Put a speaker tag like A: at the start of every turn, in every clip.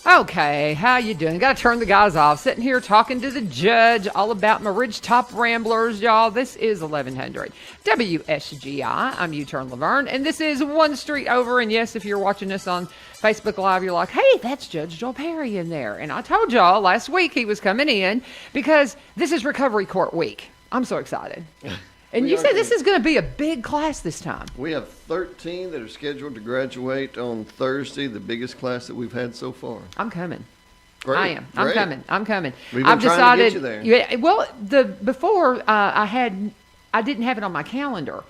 A: Okay, how you doing? Got to turn the guys off. Sitting here talking to the judge all about my Ridgetop Ramblers, y'all. This is 1100 WSGI. I'm U-Turn Laverne, and this is one street over. And yes, if you're watching this on Facebook Live, you're like, hey, that's Judge Joel Perry in there. And I told y'all last week he was coming in because this is Recovery Court Week. I'm so excited. And you said this is going to be a big class this time.
B: We have 13 that are scheduled to graduate on Thursday, the biggest class that we've had so far.
A: I'm coming.
B: Great.
A: I am. I'm coming. I'm coming.
B: We've
A: I've
B: been trying to get you there.
A: Yeah. Well, before I didn't have it on my calendar,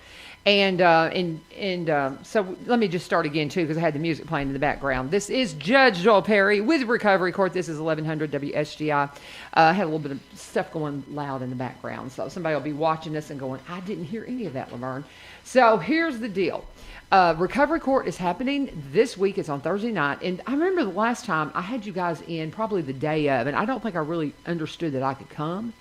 A: and so let me just start again too because I had the music playing in the background. This is Judge Joel Perry with Recovery Court. This is 1100 WSGI. I had a little bit of stuff going loud in the background, so somebody will be watching this and going, I didn't hear any of that, Laverne. So here's the deal. Recovery Court is happening this week. It's on Thursday night. And I remember the last time I had you guys in probably the day of, and I don't think I really understood that I could come,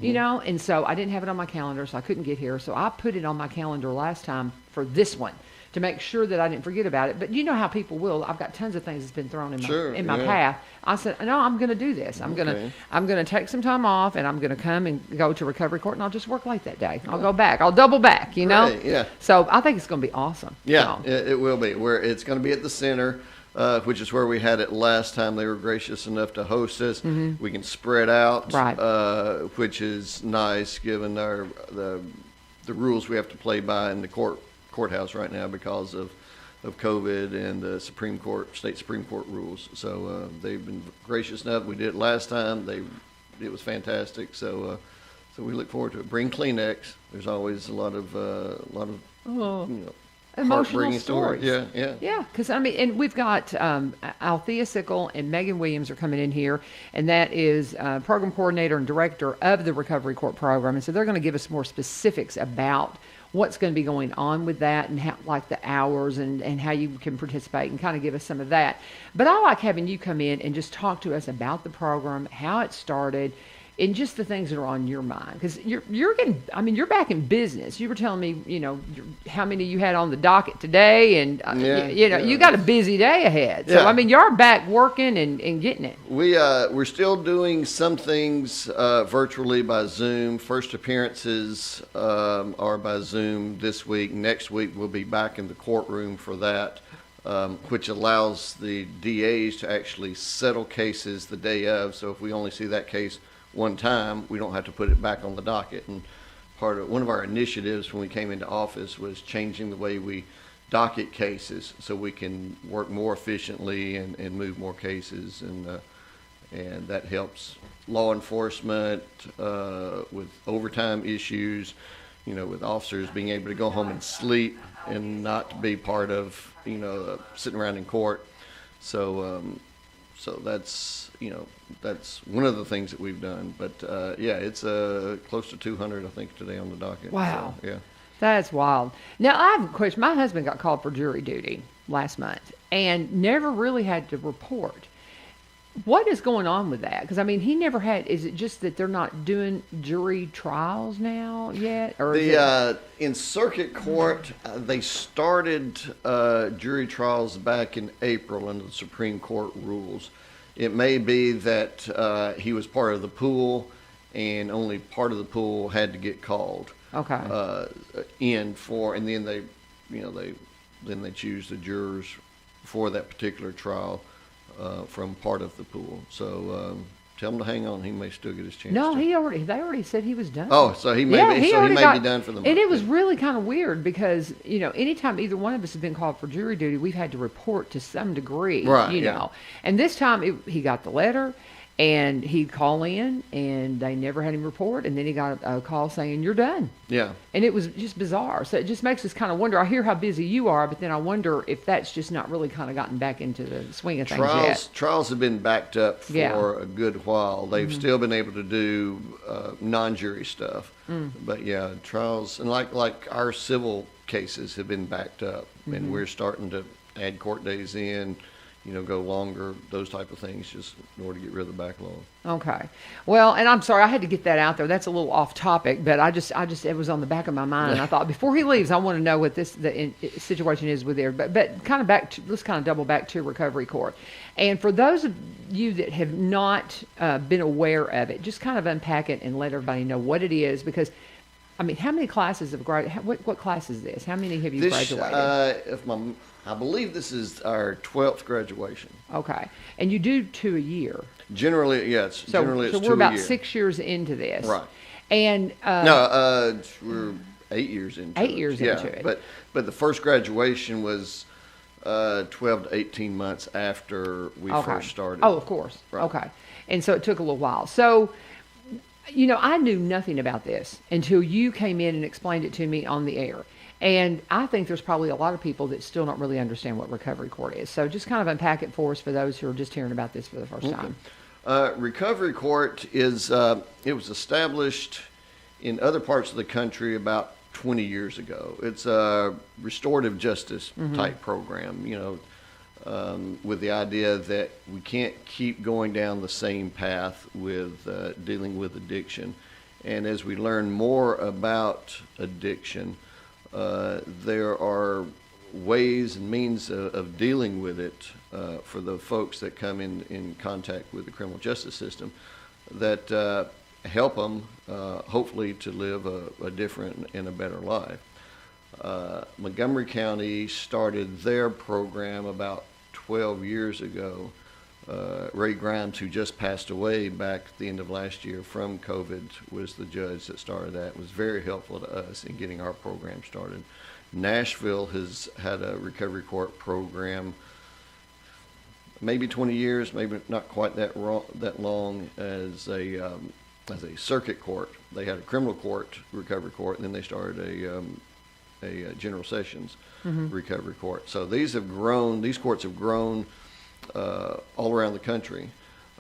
A: you know, and so I didn't have it on my calendar, so I couldn't get here. So I put it on my calendar last time for this one to make sure that I didn't forget about it. But you know how people will. I've got tons of things that's been thrown in my path. I said, no, I'm going to do this. I'm going to take some time off, and I'm going to come and go to Recovery Court, and I'll just work late that day. I'll go back. I'll double back, you know?
B: Right, yeah.
A: So I think it's going to be awesome.
B: Yeah,
A: so.
B: it will be. It's going to be at the center, which is where we had it last time. They were gracious enough to host us. Mm-hmm. We can spread out,
A: right.
B: Which is nice given the rules we have to play by in the courthouse right now because of COVID and the state Supreme Court rules. So they've been gracious enough. We did it last time. It was fantastic. So we look forward to it. Bring Kleenex. There's always a lot of
A: emotional stories.
B: Yeah.
A: Because and we've got Althea, Sickle, and Meagan Williams are coming in here, and that is program coordinator and director of the Recovery Court program. And so they're going to give us more specifics about what's going to be going on with that and how, like the hours and how you can participate and kind of give us some of that. But I like having you come in and just talk to us about the program, how it started, and just the things that are on your mind. Because you're back in business. You were telling me, you know, how many you had on the docket today, and you got a busy day ahead. So you're back working and getting it.
B: We're still doing some things virtually by Zoom. First appearances are by Zoom this week. Next week we'll be back in the courtroom for that, which allows the DAs to actually settle cases the day of. So if we only see that case one time, we don't have to put it back on the docket. And one of our initiatives when we came into office was changing the way we docket cases so we can work more efficiently and move more cases, and that helps law enforcement with overtime issues, you know, with officers being able to go home and sleep and not to be part of, you know, sitting around in court. So that's one of the things that we've done. But it's close to 200, I think, today on the docket.
A: Wow.
B: So, yeah.
A: That's wild. Now, I have a question. My husband got called for jury duty last month and never really had to report. What is going on with that? Because, he never had. Is it just that they're not doing jury trials now yet? Or
B: in circuit court, they started jury trials back in April under the Supreme Court rules. It may be that he was part of the pool, and only part of the pool had to get called.
A: Okay.
B: And then they choose the jurors for that particular trial from part of the pool. So tell him to hang on. He may still get his chance.
A: No, they already said he was done.
B: Oh, so he may be done for the month.
A: And it was really kind of weird because, you know, anytime either one of us has been called for jury duty, we've had to report to some degree,
B: right,
A: you know. And this time he got the letter and he'd call in and they never had him report, and then he got a call saying, you're done.
B: Yeah.
A: And it was just bizarre. So it just makes us kind of wonder. I hear how busy you are, but then I wonder if that's just not really kind of gotten back into the swing of things yet.
B: Trials have been backed up for a good while. They've still been able to do non-jury stuff. But trials, and like our civil cases have been backed up, and we're starting to add court days in, go longer, those type of things, just in order to get rid of the backlog.
A: Okay. Well, and I'm sorry, I had to get that out there. That's a little off topic, but I just, it was on the back of my mind. And I thought before he leaves, I want to know what the situation is with there. But kind of let's kind of double back to recovery court. And for those of you that have not been aware of it, just kind of unpack it and let everybody know what it is, because I mean, how many classes have graduated? What class is this? How many have you graduated?
B: I believe this is our 12th graduation.
A: Okay. And you do 2 a year.
B: Generally, yes.
A: So,
B: generally, it's
A: so
B: 2
A: we're
B: a
A: about
B: year.
A: 6 years into this.
B: Right.
A: And
B: no, we're 8 years into
A: 8 years into it.
B: But the first graduation was 12 to 18 months after we first started.
A: Oh, of course.
B: Right.
A: Okay. And so it took a little while. So, I knew nothing about this until you came in and explained it to me on the air. And I think there's probably a lot of people that still don't really understand what recovery court is. So just kind of unpack it for us for those who are just hearing about this for the first time.
B: Recovery court is, it was established in other parts of the country about 20 years ago. It's a restorative justice type program, with the idea that we can't keep going down the same path with dealing with addiction. And as we learn more about addiction, there are ways and means of dealing with it for the folks that come in contact with the criminal justice system that help them hopefully to live a different and a better life. Montgomery County started their program about 12 years ago. Ray Grimes, who just passed away back at the end of last year from COVID, was the judge that started that. It was very helpful to us in getting our program started. Nashville has had a recovery court program maybe 20 years, maybe not quite that long, as a circuit court. They had a criminal court, recovery court, and then they started a general sessions recovery court. So these courts have grown all around the country.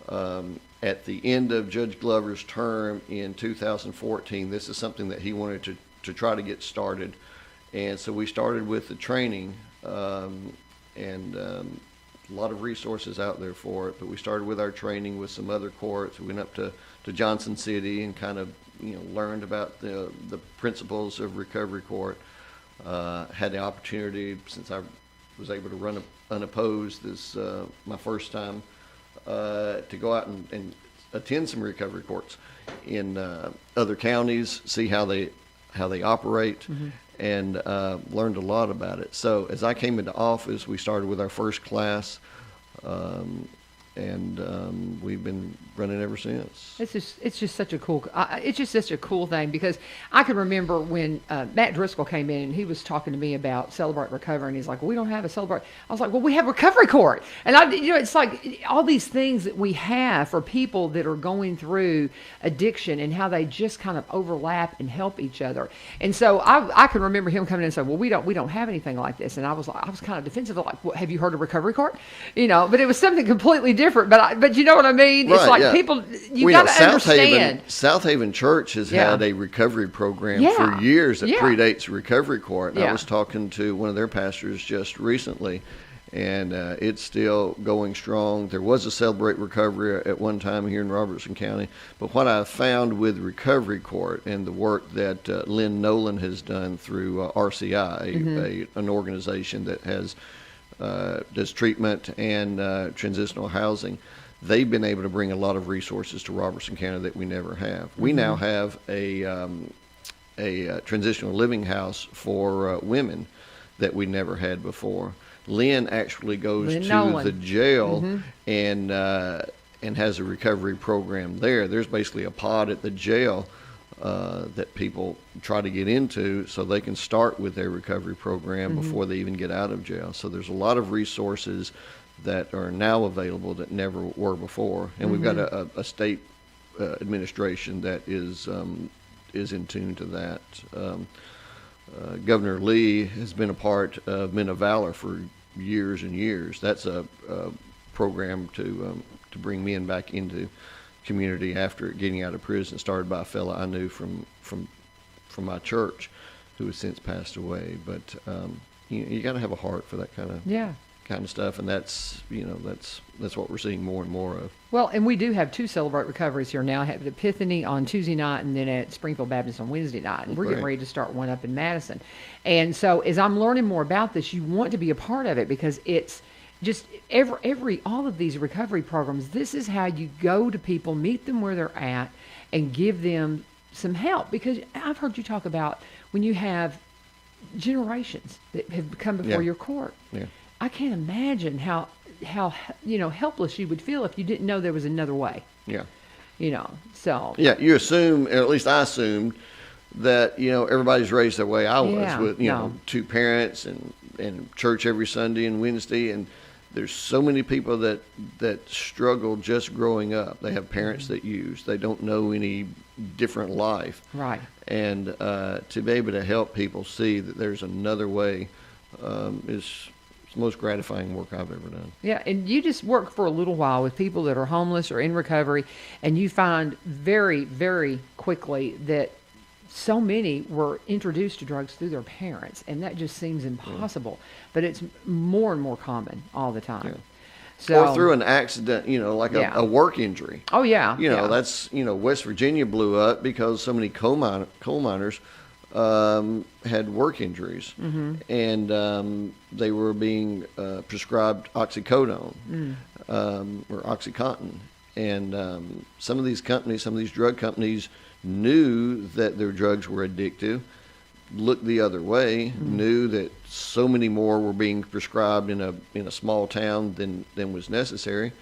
B: At the end of Judge Glover's term in 2014, this is something that he wanted to try to get started. And so we started with the training, and a lot of resources out there for it. But we started with our training with some other courts. We went up to Johnson City and kind of learned about the principles of recovery court. Had the opportunity, since I was able to run unopposed this my first time, to go out and attend some recovery courts in other counties, see how they operate, and learned a lot about it. So as I came into office, we started with our first class, and we've been running ever since.
A: It's just such a cool thing, because I can remember when Matt Driscoll came in and he was talking to me about Celebrate Recover, and he's like, well, we don't have a Celebrate. I was like, well, we have recovery court. And it's like all these things that we have for people that are going through addiction and how they just kind of overlap and help each other. And so I can remember him coming in and saying, well, we don't have anything like this. And I was kind of defensive, like, well, have you heard of recovery court? But it was something completely different. But you know what I mean?
B: Right,
A: it's like people, you got to understand.
B: South Haven Church has had a recovery program for years that predates recovery court. I was talking to one of their pastors just recently, and it's still going strong. There was a Celebrate Recovery at one time here in Robertson County, but what I found with recovery court and the work that Lynn Nolan has done through RCI, an organization that has does treatment and transitional housing, they've been able to bring a lot of resources to Robertson County that we never have. We now have a transitional living house for women that we never had before. Lynn actually goes to the jail and has a recovery program there. There's basically a pod at the jail that people try to get into so they can start with their recovery program before they even get out of jail. So there's a lot of resources that are now available that never were before. And we've got a state administration that is in tune to that. Governor Lee has been a part of Men of Valor for years and years. That's a program to bring men back into community after getting out of prison, started by a fella I knew from my church, who has since passed away. But you got to have a heart for that kind of kind of stuff, and that's what we're seeing more and more of.
A: Well, and we do have 2 Celebrate Recoveries here now. I have at Epiphany on Tuesday night and then at Springfield Baptist on Wednesday night. And we're getting ready to start one up in Madison. And so as I'm learning more about this, you want to be a part of it because it's just all of these recovery programs, this is how you go to people, meet them where they're at, and give them some help. Because I've heard you talk about when you have generations that have come before your court.
B: Yeah.
A: I can't imagine how helpless you would feel if you didn't know there was another way.
B: Yeah.
A: So.
B: Yeah, you assume, at least I assumed, that everybody's raised the way I was with 2 parents and church every Sunday and Wednesday, and there's so many people that struggle just growing up. They have parents that use. They don't know any different life.
A: Right.
B: And to be able to help people see that there's another way is the most gratifying work I've ever done.
A: Yeah, and you just work for a little while with people that are homeless or in recovery, and you find very, very quickly that so many were introduced to drugs through their parents, and that just seems impossible. Yeah. But it's more and more common all the time. Yeah. So,
B: or through an accident, like a work injury.
A: Oh, yeah.
B: That's, West Virginia blew up because so many coal miners had work injuries, and they were being prescribed oxycodone or OxyContin. And some of these drug companies knew that their drugs were addictive, looked the other way, knew that so many more were being prescribed in a small town than was necessary,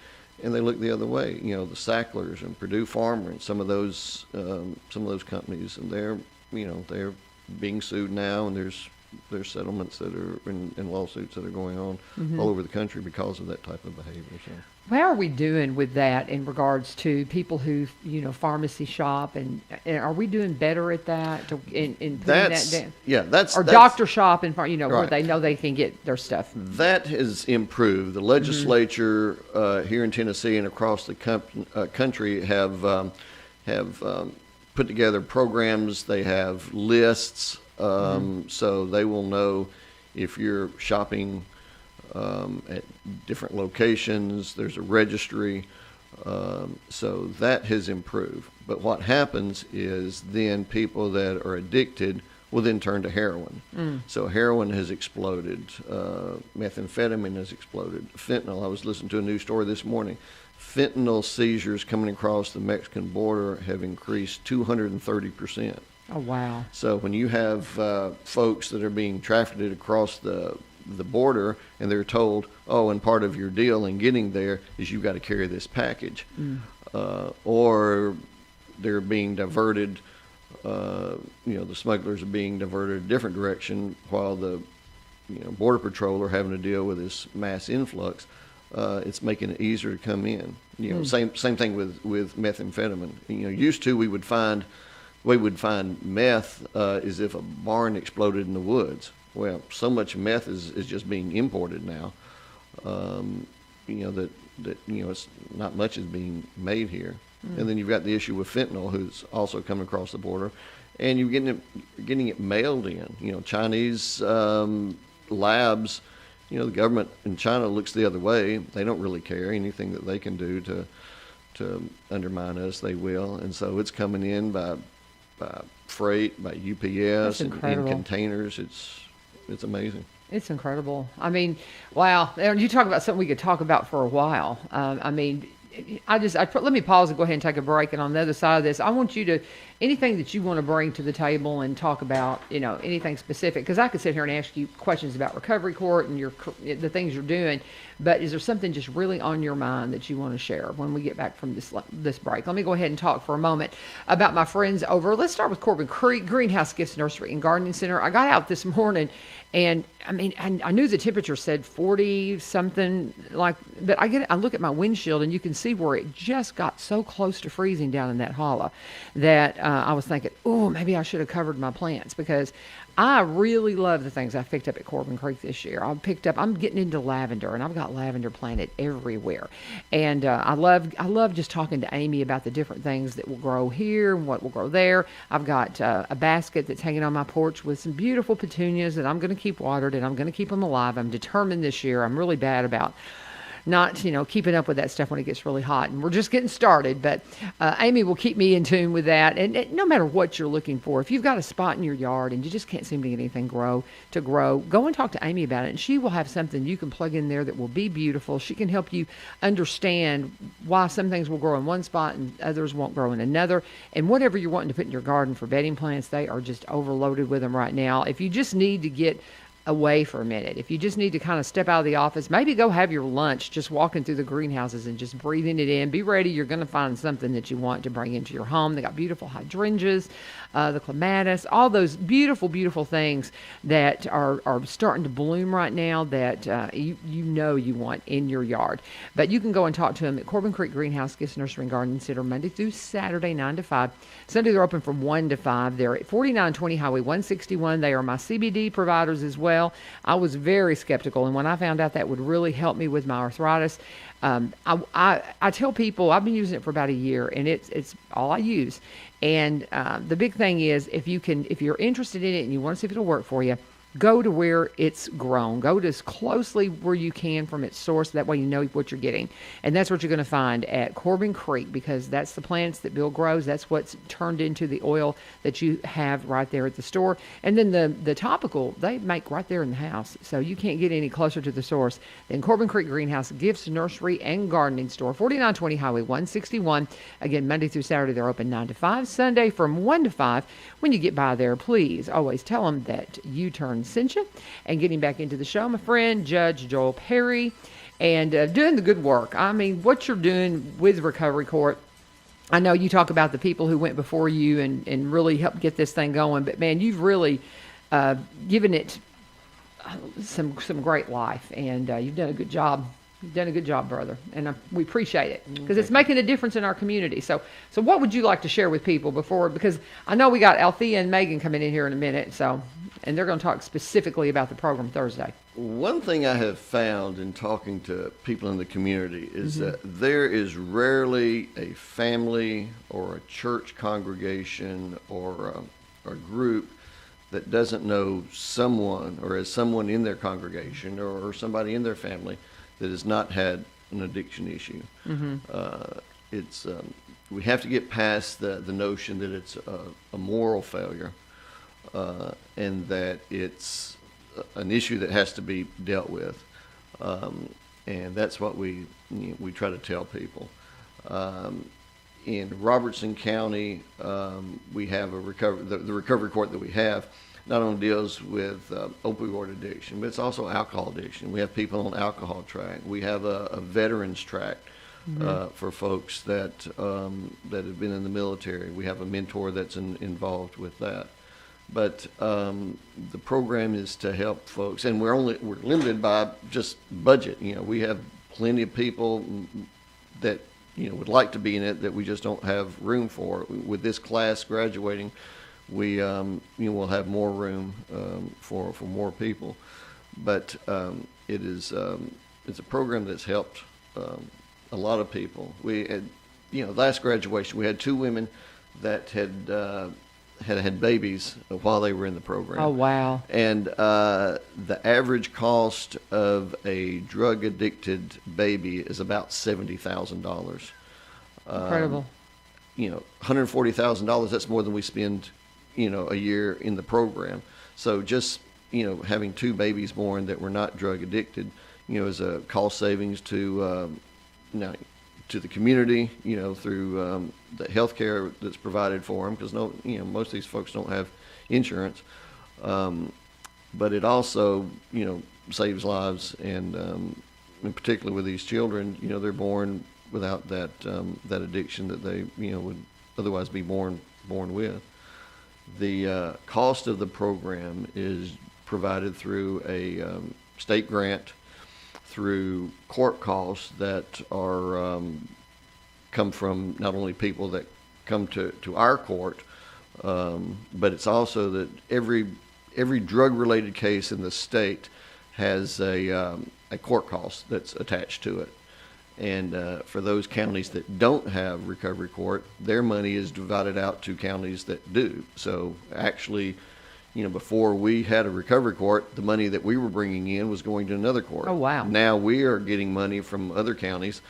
B: and they looked the other way. The Sacklers and Purdue Farmer and some of those companies, and they're being sued now, and there's settlements that are in lawsuits that are going on all over the country because of that type of behavior. So.
A: How are we doing with that in regards to people who pharmacy shop, and are we doing better at that in putting that down?
B: Yeah, that's
A: doctor shop and
B: right.
A: Where they know they can get their stuff.
B: That has improved. The legislature here in Tennessee and across the country have put together programs. They have lists, so they will know if you're shopping at different locations. There's a registry, so that has improved. But what happens is then people that are addicted will then turn to heroin. So heroin has exploded. Methamphetamine has exploded. Fentanyl. I was listening to a news story this morning. Fentanyl seizures coming across the Mexican border have increased 230%.
A: Oh, wow.
B: So when you have folks that are being trafficked across the border, and they're told, and part of your deal in getting there is you've got to carry this package, or they're being diverted. The smugglers are being diverted a different direction while the border patrol are having to deal with this mass influx. It's making it easier to come in. Same thing with methamphetamine. Used to we would find meth as if a barn exploded in the woods. Well, so much meth is just being imported now. That it's not much is being made here. And then you've got the issue with fentanyl, who's also coming across the border, and you're getting it mailed in. Chinese labs. The government in China looks the other way. They don't really care. Anything that they can do to undermine us, they will. And so it's coming in by freight, by UPS, and in containers. It's amazing.
A: It's incredible. I mean, wow. You talk about something we could talk about for a while. Let me pause and go ahead and take a break. And on the other side of this, I want you to, anything that you want to bring to the table and talk about, anything specific, because I could sit here and ask you questions about recovery court and the things you're doing, but is there something just really on your mind that you want to share when we get back from this break? Let me go ahead and talk for a moment about my friends over. Let's start with Corbin Creek Greenhouse Gifts Nursery and Gardening Center. I got out this morning, and I knew the temperature said 40 something, but I look at my windshield and you can see where it just got so close to freezing down in that hollow that I was thinking, oh, maybe I should have covered my plants, because I really love the things I picked up at Corbin Creek this year. I'm getting into lavender, and I've got lavender planted everywhere. And I love just talking to Amy about the different things that will grow here and what will grow there. I've got a basket that's hanging on my porch with some beautiful petunias that I'm going to keep watered, and I'm going to keep them alive. I'm determined this year. I'm really bad about not, keeping up with that stuff when it gets really hot. And we're just getting started, but Amy will keep me in tune with that. And no matter what you're looking for, if you've got a spot in your yard and you just can't seem to get anything grow, go and talk to Amy about it. And she will have something you can plug in there that will be beautiful. She can help you understand why some things will grow in one spot and others won't grow in another. And whatever you're wanting to put in your garden for bedding plants, they are just overloaded with them right now. If you just need to get away for a minute, if you just need to kind of step out of the office, maybe go have your lunch just walking through the greenhouses and just breathing it in, be ready. You're going to find something that you want to bring into your home. They got beautiful hydrangeas, the clematis, all those beautiful, beautiful things that are starting to bloom right now that you want in your yard. But you can go and talk to them at Corbin Creek Greenhouse, Gifts Nursery and Garden Center, Monday through Saturday, 9 to 5. Sunday they're open from 1 to 5. They're at 4920 Highway 161. They are my CBD providers as well. I was very skeptical, and when I found out that would really help me with my arthritis, I tell people I've been using it for about a year, and it's all I use. And the big thing is, if you're interested in it and you want to see if it'll work for you, go to where it's grown. Go to as closely where you can from its source. That way you know what you're getting. And that's what you're going to find at Corbin Creek, because that's the plants that Bill grows. That's what's turned into the oil that you have right there at the store. And then the topical, they make right there in the house. So you can't get any closer to the source than Corbin Creek Greenhouse, Gifts, Nursery, and Gardening Store, 4920 Highway 161. Again, Monday through Saturday, they're open 9 to 5. Sunday from 1 to 5. When you get by there, please always tell them that U-Turn sent you. And getting back into the show, my friend, Judge Joel Perry, and doing the good work. I mean, what you're doing with Recovery Court, I know you talk about the people who went before you and really helped get this thing going, but man, you've really given it some great life, and you've done a good job. You've done a good job, brother, and we appreciate it, because it's making a difference in our community. So what would you like to share with people because I know we got Althea and Meagan coming in here in a minute, and they're going to talk specifically about the program Thursday.
B: One thing I have found in talking to people in the community is that there is rarely a family or a church congregation or a group that doesn't know someone or has someone in their congregation or somebody in their family that has not had an addiction issue. We have to get past the notion that it's a moral failure and that it's an issue that has to be dealt with, and that's what we try to tell people. In Robertson County, we have the recovery court that we have not only deals with opioid addiction, but it's also alcohol addiction. We have people on alcohol track. We have a veterans track for folks that have been in the military. We have a mentor that's involved with that. But the program is to help folks, and we're limited by just budget. We have plenty of people that would like to be in it that we just don't have room for. With this class graduating, we will have more room for more people. But it's a program that's helped a lot of people. We had, last graduation, we had 2 women that had babies while they were in the program.
A: Oh, wow.
B: And the average cost of a drug-addicted baby is about $70,000.
A: Incredible.
B: $140,000, that's more than we spend, a year in the program. So just, having 2 babies born that were not drug-addicted, is a cost savings to the community, through the health care that's provided for them, because most of these folks don't have insurance. But it also, saves lives, and particularly with these children, they're born without that addiction that they, would otherwise be born with. The cost of the program is provided through a state grant, through court costs that are come from not only people that come to our court, but it's also that every drug-related case in the state has a court cost that's attached to it. And for those counties that don't have recovery court, their money is divided out to counties that do. So actually, before we had a recovery court, the money that we were bringing in was going to another court.
A: Oh, wow.
B: Now we are getting money from other counties,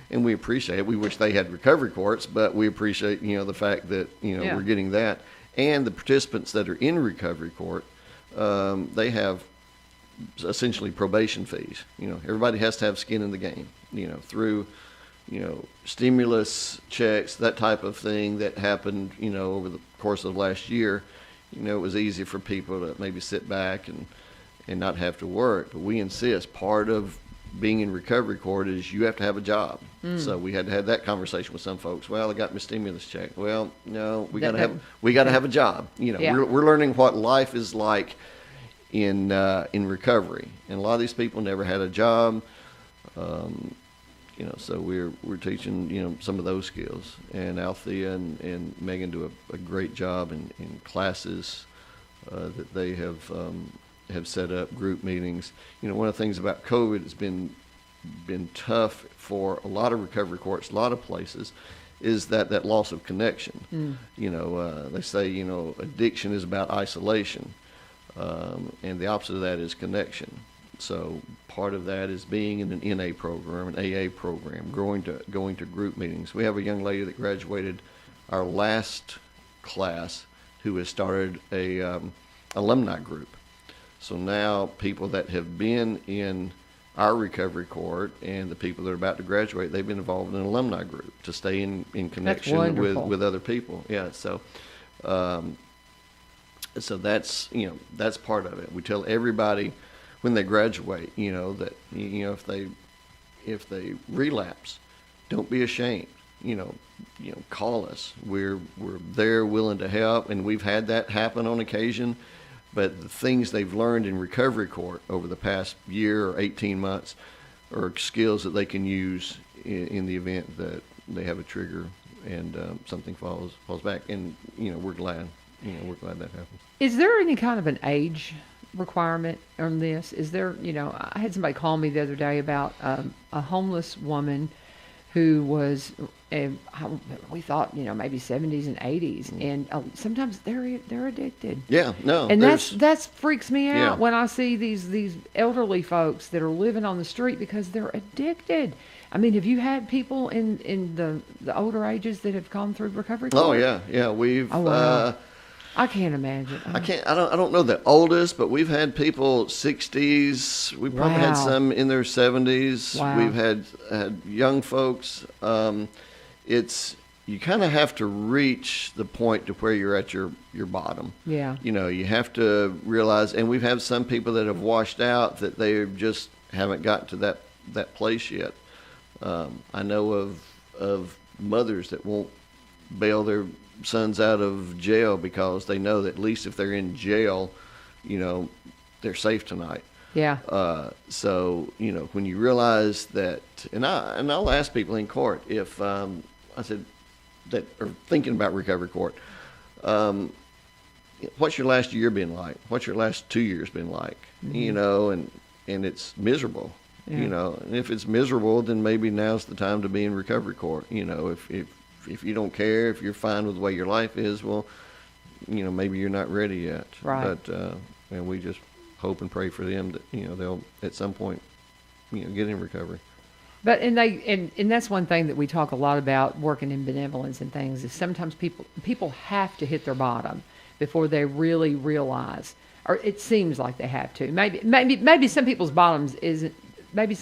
B: and we appreciate it. We wish they had recovery courts, but we appreciate, the fact that, we're getting that. And the participants that are in recovery court, they have essentially probation fees. Everybody has to have skin in the game, through, stimulus checks, that type of thing that happened, over the course of last year. It was easy for people to maybe sit back and not have to work. But we insist part of being in recovery court is you have to have a job. So we had to have that conversation with some folks. Well, I got my stimulus check. Well, no, we got to have a job. We're learning what life is like in recovery, and a lot of these people never had a job. So we're teaching some of those skills, and Althea and Meagan do a great job in classes that they have set up, group meetings. One of the things about COVID has been tough for a lot of recovery courts, a lot of places, is that loss of connection. They say addiction is about isolation, and the opposite of that is connection. So part of that is being in an NA program, an AA program, going to group meetings. We have a young lady that graduated our last class who has started a alumni group. So now people that have been in our recovery court and the people that are about to graduate, they've been involved in an alumni group to stay in connection with other people. Yeah, so that's that's part of it. We tell everybody when they graduate, that if they relapse, don't be ashamed. Call us. We're there, willing to help, and we've had that happen on occasion. But the things they've learned in recovery court over the past year or 18 months are skills that they can use in the event that they have a trigger and something falls back. And we're glad. We're glad that happens.
A: Is there any kind of an age requirement on this? Is there, I had somebody call me the other day about a homeless woman who was, we thought, maybe 70s and 80s, and sometimes they're addicted.
B: Yeah, no,
A: and that freaks me out
B: Yeah.
A: when I see these elderly folks that are living on the street because they're addicted. I mean, have you had people in the older ages that have gone through recovery court?
B: Oh yeah, we've.
A: Oh, wow. I can't imagine.
B: I don't know the oldest, but we've had people 60s. We probably had some in their 70s.
A: Wow.
B: We've had young folks. You kind of have to reach the point to where you're at your bottom.
A: Yeah.
B: You have to realize, and we've had some people that have washed out that they just haven't gotten to that place yet. I know of mothers that won't bail their sons out of jail because they know that at least if they're in jail, they're safe tonight.
A: Yeah.
B: So when you realize that, and I'll ask people in court if I said that are thinking about recovery court, what's your last year been like? What's your last 2 years been like? Mm-hmm. And it's miserable.
A: Yeah.
B: And if it's miserable, then maybe now's the time to be in recovery court. If you don't care, if you're fine with the way your life is, well, maybe you're not ready yet.
A: Right.
B: But and we just hope and pray for them that they'll at some point get in recovery.
A: But and that's one thing that we talk a lot about working in benevolence and things is sometimes people have to hit their bottom before they really realize, or it seems like they have to. Maybe some people's bottoms isn't. Maybe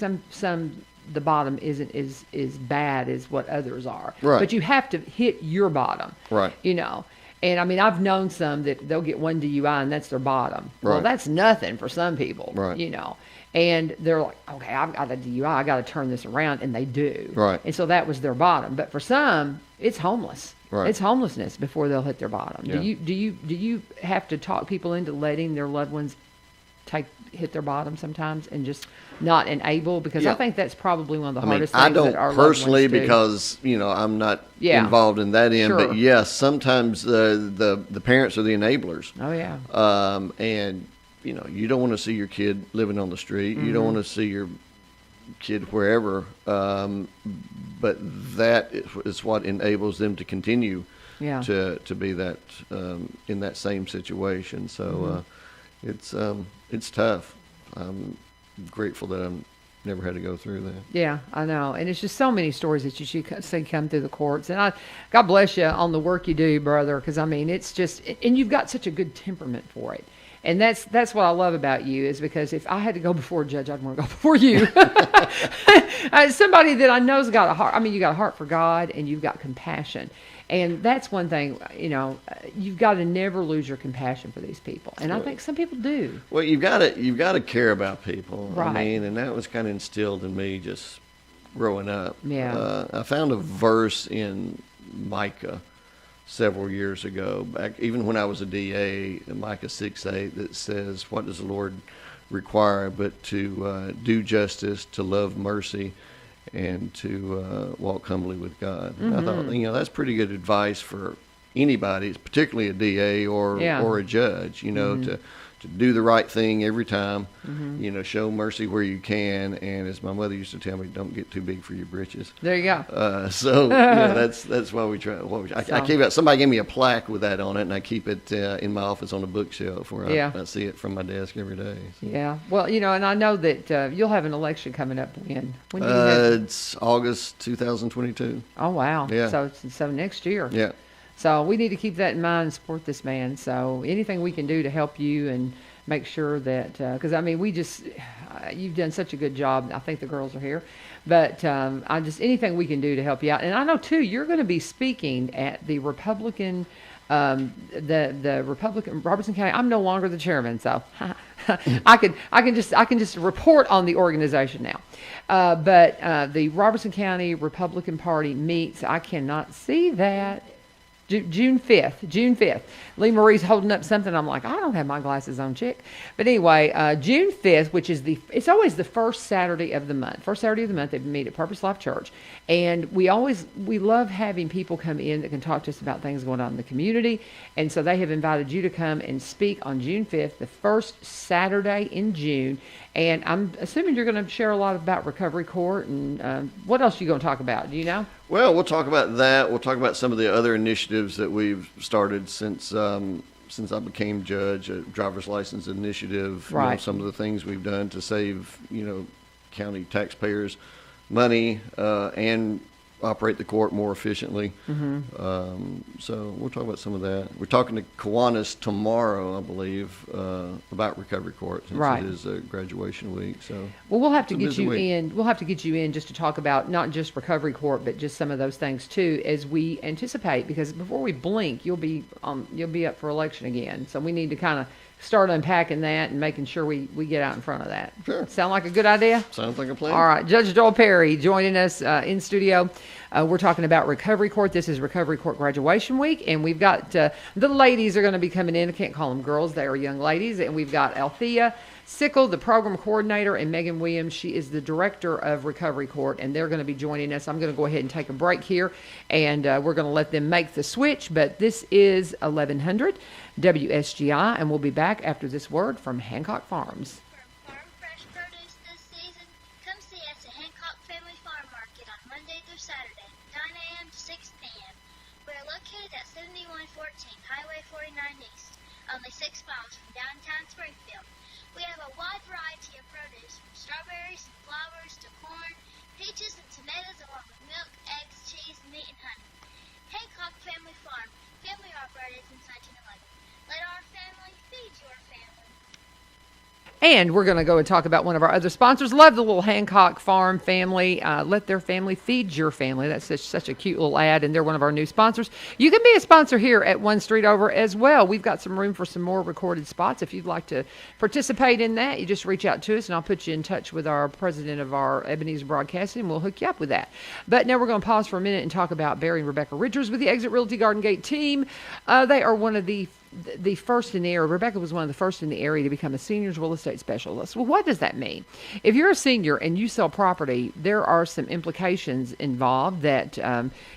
A: the bottom isn't as bad as what others are.
B: Right.
A: But you have to hit your bottom.
B: Right.
A: And I mean, I've known some that they'll get one DUI and that's their bottom.
B: Right.
A: Well, that's nothing for some people.
B: Right.
A: And they're like, okay, I've got a DUI, I got to turn this around, and they do.
B: Right.
A: And so that was their bottom. But for some, it's homeless.
B: Right.
A: It's homelessness before they'll hit their bottom.
B: Yeah.
A: Do you have to talk people into letting their loved ones hit their bottom sometimes and just not enable, because I think that's probably one of the hardest
B: I
A: things that
B: don't
A: our loved
B: personally
A: ones do.
B: because, I'm not involved in that end,
A: Sure.
B: but yes, sometimes the parents are the enablers.
A: Oh, yeah.
B: And, you don't want to see your kid living on the street. You don't want to see your kid wherever. But that is what enables them to continue to be that in that same situation. So it's tough. I'm grateful that I'm never had to go through that.
A: Yeah, I know. And it's just so many stories that you should see come through the courts. And God bless you on the work you do, brother, because, it's just, and you've got such a good temperament for it. And that's what I love about you, is because if I had to go before a judge, I'd want to go before you. Somebody that I know's got a heart. You got a heart for God, and you've got compassion. And that's one thing, you've got to never lose your compassion for these people. And I think some people do.
B: Well, you've got to care about people.
A: Right.
B: And that was kind of instilled in me just growing up.
A: Yeah.
B: I found a verse in Micah several years ago, back even when I was a DA, Micah 6:8, that says, "What does the Lord require but to do justice, to love mercy, and to walk humbly with God." I thought, that's pretty good advice for anybody, particularly a DA or a judge, to do the right thing every time, show mercy where you can, and as my mother used to tell me, don't get too big for your britches.
A: There you go.
B: That's why we try. I keep it. Somebody gave me a plaque with that on it, and I keep it in my office on a bookshelf where I see it from my desk every day. So.
A: Yeah. Well, and I know that you'll have an election coming up when do you have?
B: It's August 2022.
A: Oh, wow.
B: Yeah.
A: So next year.
B: Yeah.
A: So we need to keep that in mind and support this man. So anything we can do to help you and make sure that, because you've done such a good job. I think the girls are here, but anything we can do to help you out. And I know too, you're going to be speaking at the Republican, the Republican Robertson County. I'm no longer the chairman, so I can just report on the organization now. But the Robertson County Republican Party meets. I cannot see that. June 5th. Lee Marie's holding up something. I'm like, I don't have my glasses on, chick. But anyway, June 5th, which is it's always the first Saturday of the month. First Saturday of the month, they meet at Purpose Life Church. And we love having people come in that can talk to us about things going on in the community. And so they have invited you to come and speak on June 5th, the first Saturday in June. And I'm assuming you're going to share a lot about Recovery Court, and what else are you going to talk about? Do you know?
B: Well, we'll talk about that. We'll talk about some of the other initiatives that we've started since I became judge, a driver's license initiative,
A: right.
B: Some of the things we've done to save, county taxpayers money and operate the court more efficiently. So we'll talk about some of that. We're talking to Kiwanis tomorrow, I believe, about Recovery Court, since
A: right.
B: it is a graduation week. So
A: we'll have to get you in. We'll have to get you in just to talk about not just Recovery Court, but just some of those things too, as we anticipate. Because before we blink, you'll be up for election again. So we need to kind of start unpacking that and making sure we get out in front of that.
B: Sure.
A: Sound like a good idea?
B: Sounds like a plan.
A: All right. Judge Joel Perry joining us in studio. We're talking about Recovery Court. This is Recovery Court graduation week, and we've got the ladies are going to be coming in. I can't call them girls. They are young ladies. And we've got Althea Sickle, the program coordinator, and Meagan Williams. She is the director of Recovery Court, and they're going to be joining us. I'm going to go ahead and take a break here, and we're going to let them make the switch. But this is 1100 WSGI, and we'll be back after this word from Hancock Farms.
C: For farm fresh produce this season, come see us at Hancock Family Farm Market on Monday through Saturday, 9 a.m. to 6 p.m. We are located at 7114 Highway 49 East, only 6 miles from downtown Springfield. We have a wide variety of produce, from strawberries and flowers to corn, peaches and tomatoes, along with milk, eggs, cheese, meat, and honey. Hancock Family Farm, family operated since 1911. Let our family feed your family.
A: And we're going to go and talk about one of our other sponsors. Love the little Hancock Farm family. Let their family feed your family. That's such a cute little ad, and they're one of our new sponsors. You can be a sponsor here at One Street Over as well. We've got some room for some more recorded spots. If you'd like to participate in that, you just reach out to us, and I'll put you in touch with our president of our Ebenezer Broadcasting, and we'll hook you up with that. But now we're going to pause for a minute and talk about Barry and Rebecca Ridgers with the Exit Realty Garden Gate team. They are one of the the first in the area. Rebecca was one of the first in the area to become a seniors real estate specialist. Well, what does that mean? If you're a senior and you sell property, there are some implications involved that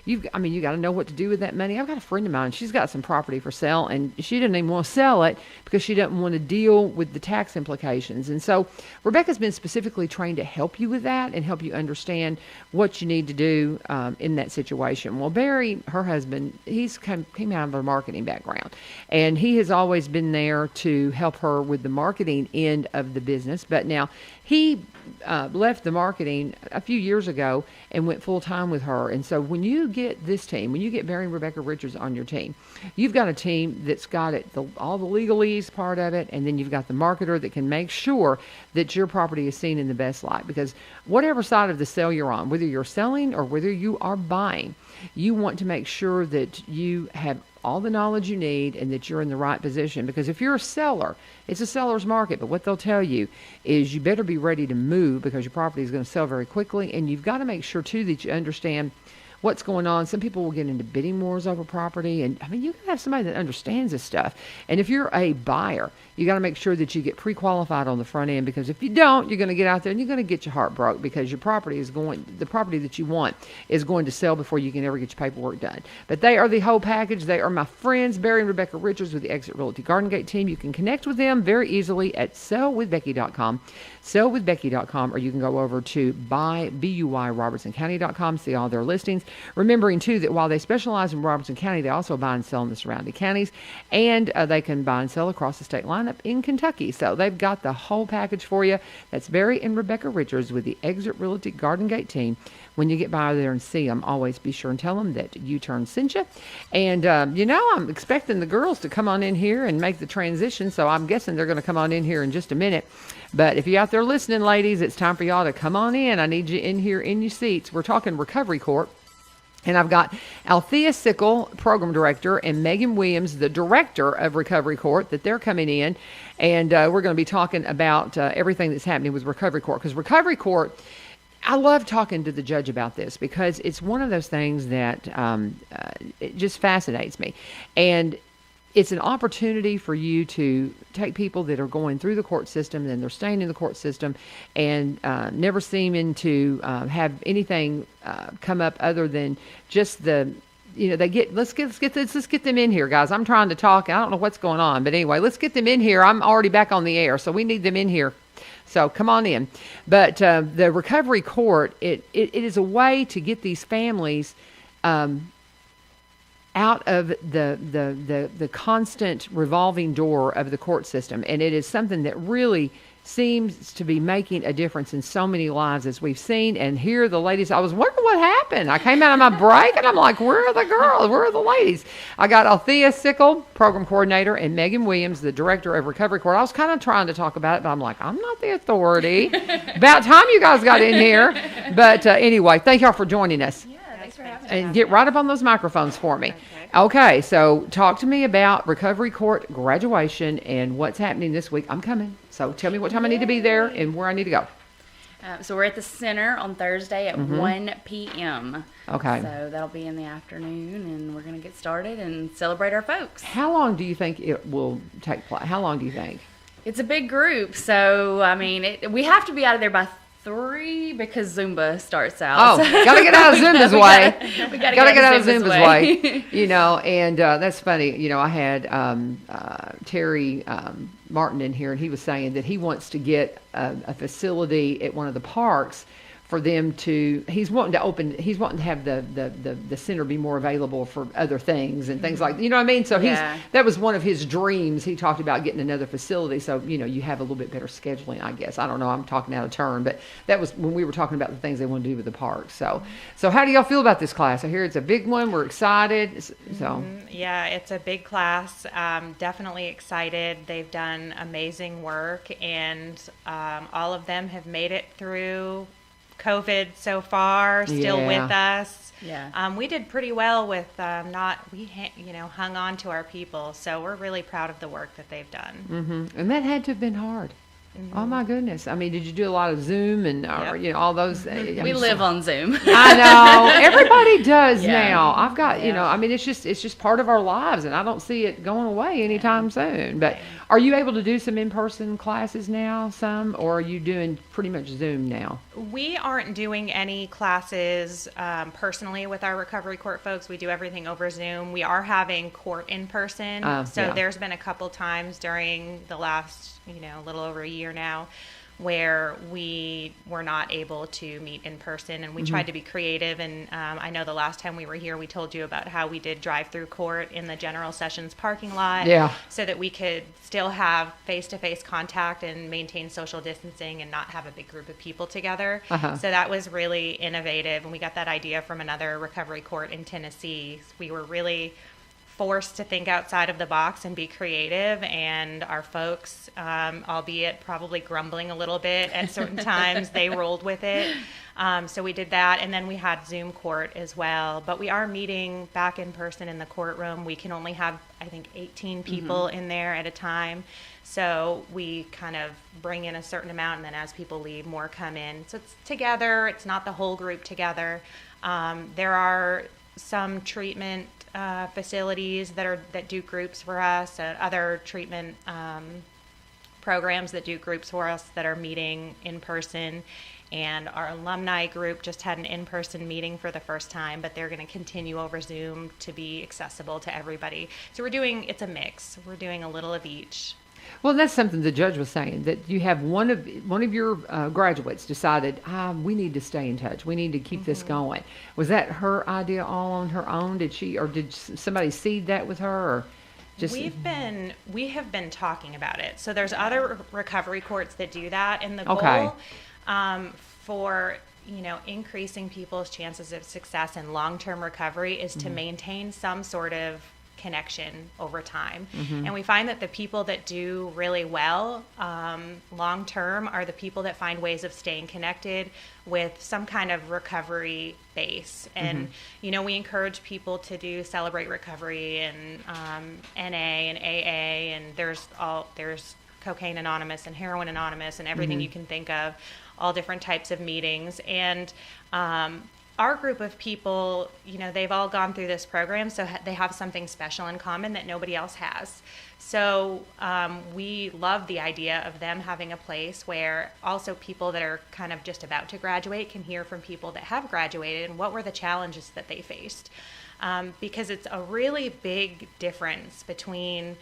A: you got to know what to do with that money. I've got a friend of mine. She's got some property for sale, and she didn't even want to sell it because she doesn't want to deal with the tax implications. And so Rebecca's been specifically trained to help you with that and help you understand what you need to do in that situation. Well, Barry, her husband, he's came out of a marketing background, and he has always been there to help her with the marketing end of the business. But now he left the marketing a few years ago and went full time with her. And so when you get this team, when you get Barry and Rebecca Richards on your team, you've got a team that's got all the legalese part of it, and then you've got the marketer that can make sure that your property is seen in the best light. Because whatever side of the sale you're on, whether you're selling or whether you are buying, you want to make sure that you have all the knowledge you need and that you're in the right position. Because if you're a seller, it's a seller's market, but what they'll tell you is you better be ready to move because your property is going to sell very quickly, and you've got to make sure too that you understand what's going on. Some people will get into bidding wars over property, and I mean, you gotta have somebody that understands this stuff. And if you're a buyer, you got to make sure that you get pre-qualified on the front end, because if you don't, you're going to get out there and you're going to get your heart broke because your property the property that you want is going to sell before you can ever get your paperwork done. But they are the whole package. They are my friends, Barry and Rebecca Richards with the Exit Realty Garden Gate team. You can connect with them very easily at sellwithbecky.com, sellwithbecky.com, or you can go over to BUYRobertsonCounty.com, see all their listings. Remembering too that while they specialize in Robertson County, they also buy and sell in the surrounding counties, and they can buy and sell across the state line up in Kentucky. So they've got the whole package for you. That's Barry and Rebecca Richards with the Exit Realty Garden Gate team. When you get by there and see them, always be sure and tell them that U-Turn sent you. And, I'm expecting the girls to come on in here and make the transition, so I'm guessing they're going to come on in here in just a minute. But if you're out there listening, ladies, it's time for y'all to come on in. I need you in here in your seats. We're talking recovery court. And I've got Althea Sickle, program director, and Meagan Williams, the director of Recovery Court, that they're coming in. And we're going to be talking about everything that's happening with Recovery Court. Because Recovery Court, I love talking to the judge about this because it's one of those things that it just fascinates me. And it's an opportunity for you to take people that are going through the court system and they're staying in the court system and never seeming to have anything come up other than just let's get them in here, guys. I'm trying to talk. I don't know what's going on, but anyway, let's get them in here. I'm already back on the air, so we need them in here. So come on in. But the recovery court, it is a way to get these families out of the constant revolving door of the court system. And it is something that really seems to be making a difference in so many lives, as we've seen. And here the ladies, I was wondering what happened. I came out of my break and I'm like, where are the girls? Where are the ladies? I got Althea Sickle, program coordinator, and Meagan Williams, the director of Recovery Court. I was kind of trying to talk about it, but I'm like, I'm not the authority. About time you guys got in here. But anyway, thank y'all for joining us.
D: Yeah, thanks for having us.
A: And get right up on those microphones for me. Okay, so talk to me about Recovery Court graduation and what's happening this week. I'm coming. So tell me what time I need to be there and where I need to go.
D: So we're at the center on Thursday at 1 p.m.
A: Okay.
D: So that'll be in the afternoon, and we're going to get started and celebrate our folks.
A: How long do you think it will take place? How long do you think?
D: It's a big group, so, I mean, we have to be out of there by 3 because Zumba starts out.
A: Oh, gotta get out of Zumba's way.
D: We gotta
A: get out of Zumba's way. And that's funny. I had Terry Martin in here, and he was saying that he wants to get a facility at one of the parks for them to, he's wanting to have the center be more available for other things and things like, you know what I mean? So that was one of his dreams. He talked about getting another facility. So, you have a little bit better scheduling, I guess. I don't know. I'm talking out of turn, but that was when we were talking about the things they want to do with the park. So how do y'all feel about this class? I hear it's a big one. We're excited. So
E: yeah, it's a big class. Definitely excited. They've done amazing work, and all of them have made it through COVID so far, still with us.
D: Yeah.
E: We did pretty well with hung on to our people. So we're really proud of the work that they've done.
A: And that had to have been hard. Oh my goodness! I mean, did you do a lot of Zoom and
E: Yep.
A: All those?
D: We live on Zoom.
A: I know everybody does
D: Yeah.
A: now. I've got
D: Yeah.
A: I mean, it's just part of our lives, and I don't see it going away anytime soon. But are you able to do some in-person classes now? Some, or are you doing pretty much Zoom now?
E: We aren't doing any classes personally with our recovery court folks. We do everything over Zoom. We are having court in person. So
A: yeah.
E: there's been a couple times during the last, a little over a year now, where we were not able to meet in person, and we tried to be creative. And I know the last time we were here, we told you about how we did drive-through court in the General Sessions parking lot,
A: Yeah.
E: so that we could still have face-to-face contact and maintain social distancing and not have a big group of people together.
A: Uh-huh.
E: So that was really innovative, and we got that idea from another recovery court in Tennessee. We were really forced to think outside of the box and be creative, and our folks, albeit probably grumbling a little bit at certain times, they rolled with it. So we did that, and then we had Zoom court as well. But we are meeting back in person in the courtroom. We can only have, I think, 18 people in there at a time. So we kind of bring in a certain amount, and then as people leave, more come in. So it's together. It's not the whole group together. There are some treatment facilities that do groups for us, other treatment programs that do groups for us that are meeting in person. And our alumni group just had an in-person meeting for the first time, but they're going to continue over Zoom to be accessible to everybody. So it's a mix. We're doing a little of each.
A: Well, that's something the judge was saying, that you have one of your graduates decided, we need to stay in touch. We need to keep this going. Was that her idea all on her own? Did somebody seed that with her, or just?
E: We have been talking about it. So there's other recovery courts that do that, and the goal for increasing people's chances of success in long-term recovery is to maintain some sort of connection over time. And we find that the people that do really well long term are the people that find ways of staying connected with some kind of recovery base. And we encourage people to do Celebrate Recovery and NA and AA, and there's Cocaine Anonymous and Heroin Anonymous and everything you can think of, all different types of meetings. And our group of people, they've all gone through this program, so they have something special in common that nobody else has. So we love the idea of them having a place where also people that are kind of just about to graduate can hear from people that have graduated and what were the challenges that they faced. Because it's a really big difference between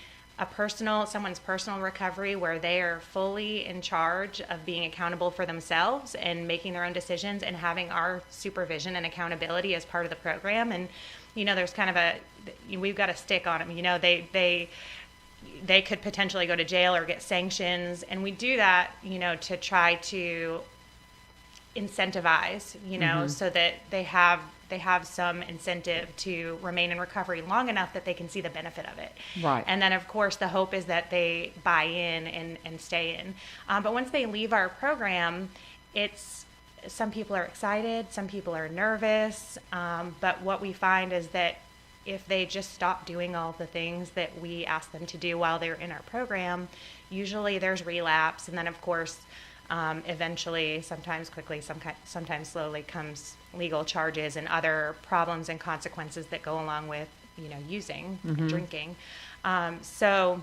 E: someone's personal recovery where they are fully in charge of being accountable for themselves and making their own decisions, and having our supervision and accountability as part of the program. And there's kind of we've got a stick on them. They could potentially go to jail or get sanctions, and we do that to try to incentivize so that they have some incentive to remain in recovery long enough that they can see the benefit of it.
A: Right.
E: And then, of course, the hope is that they buy in and stay in. But once they leave our program, some people are excited, some people are nervous. But what we find is that if they just stop doing all the things that we ask them to do while they're in our program, usually there's relapse. And then, of course, eventually, sometimes quickly, sometimes slowly, comes legal charges and other problems and consequences that go along with, using and drinking. So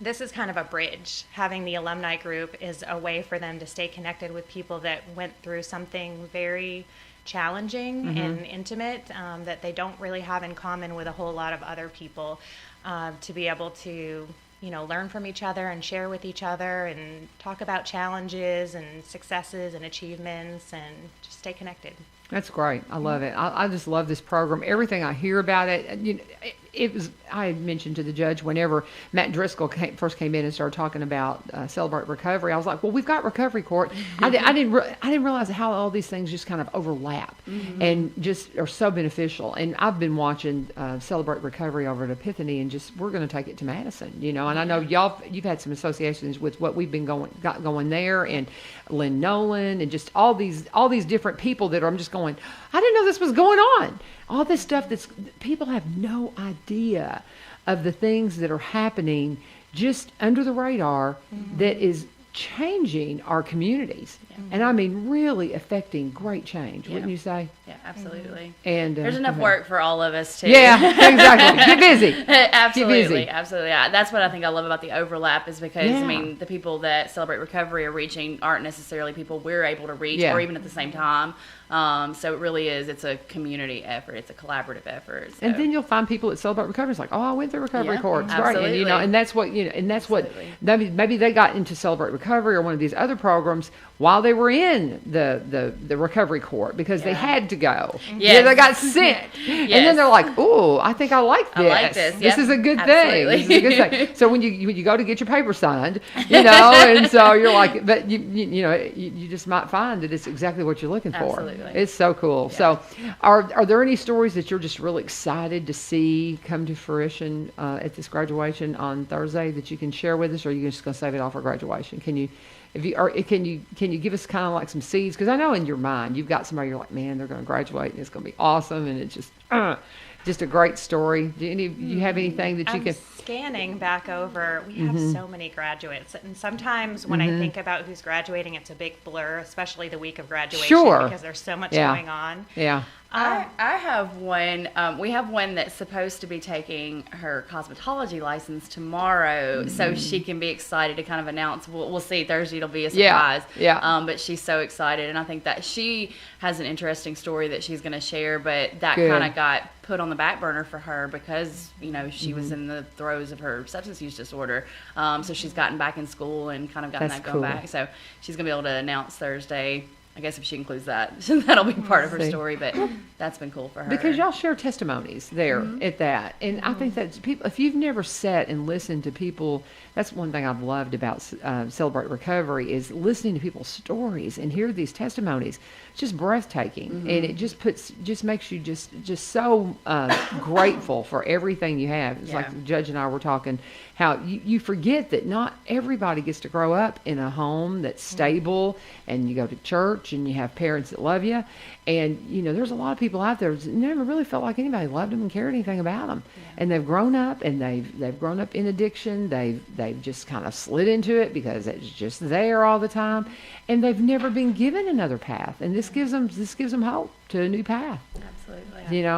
E: this is kind of a bridge. Having the alumni group is a way for them to stay connected with people that went through something very challenging and intimate that they don't really have in common with a whole lot of other people, to be able to learn from each other and share with each other and talk about challenges and successes and achievements and just stay connected.
A: That's great. I love it. I just love this program. Everything I hear about it, I had mentioned to the judge whenever Matt Driscoll first came in and started talking about Celebrate Recovery, I was like, well, we've got Recovery Court. I didn't realize how all these things just kind of overlap and just are so beneficial. And I've been watching Celebrate Recovery over at Epiphany, and we're going to take it to Madison, And I know you've had some associations with what we've been got going there, and Lynn Nolan, and just all these different people that I'm just going, I didn't know this was going on. All this stuff people have no idea of the things that are happening just under the radar that is changing our communities. And I mean, really affecting great change, wouldn't you say?
D: Yeah, absolutely.
A: And
D: there's enough work for all of us too.
A: Yeah, exactly. Get busy.
D: Absolutely,
A: Get busy.
D: absolutely. That's what I think I love about the overlap is because I mean the people that Celebrate Recovery are reaching aren't necessarily people we're able to reach, or even at the same time. So it really is. It's a community effort. It's a collaborative effort. So.
A: And then you'll find people at Celebrate Recovery. It's like, oh, I went through recovery court. It's great.
D: Absolutely.
A: And, and that's what and that's absolutely. What maybe they got into Celebrate Recovery or one of these other programs while they were in the recovery court because they had to go.
D: Yes.
A: They got sent. And then they're like, oh, I think I like this.
D: I like this.
A: This is a good
D: Absolutely.
A: thing. This is a good thing. So when you go to get your paper signed, and so you're like, but you just might find that it's exactly what you're looking for.
D: Absolutely.
A: It's so cool. Yeah. So are there any stories that you're just really excited to see come to fruition at this graduation on Thursday that you can share with us, or are you just going to save it all for graduation? Can you give us kind of like some seeds? Because I know in your mind you've got somebody you're like, man, they're going to graduate and it's going to be awesome, and it's just a great story. Do you have anything that you can?
E: Scanning back over, we have so many graduates, and sometimes when I think about who's graduating, it's a big blur, especially the week of graduation, because there's so much going on.
A: Yeah.
D: I have one. We have one that's supposed to be taking her cosmetology license tomorrow, so she can be excited to kind of announce. We'll see. Thursday it'll be a surprise.
A: Yeah.
D: But she's so excited, and I think that she has an interesting story that she's going to share. But that kind of got put on the back burner for her because she was in the throes of her substance use disorder. So she's gotten back in school and kind of gotten that going back. So she's going to be able to announce Thursday. I guess if she includes that, that'll be part of her story, but that's been cool for her.
A: Because y'all share testimonies there at that. And I think that people, if you've never sat and listened to people, that's one thing I've loved about Celebrate Recovery is listening to people's stories and hear these testimonies. It's just breathtaking. And it just makes you just so grateful for everything you have. It's like the judge and I were talking, how you forget that not everybody gets to grow up in a home that's stable, and you go to church and you have parents that love you. And, there's a lot of people out there that never really felt like anybody loved them and cared anything about them. Yeah. And they've grown up, and they've grown up in addiction. They've just kind of slid into it because it's just there all the time. And they've never been given another path. And this gives them hope to a new path. Absolutely.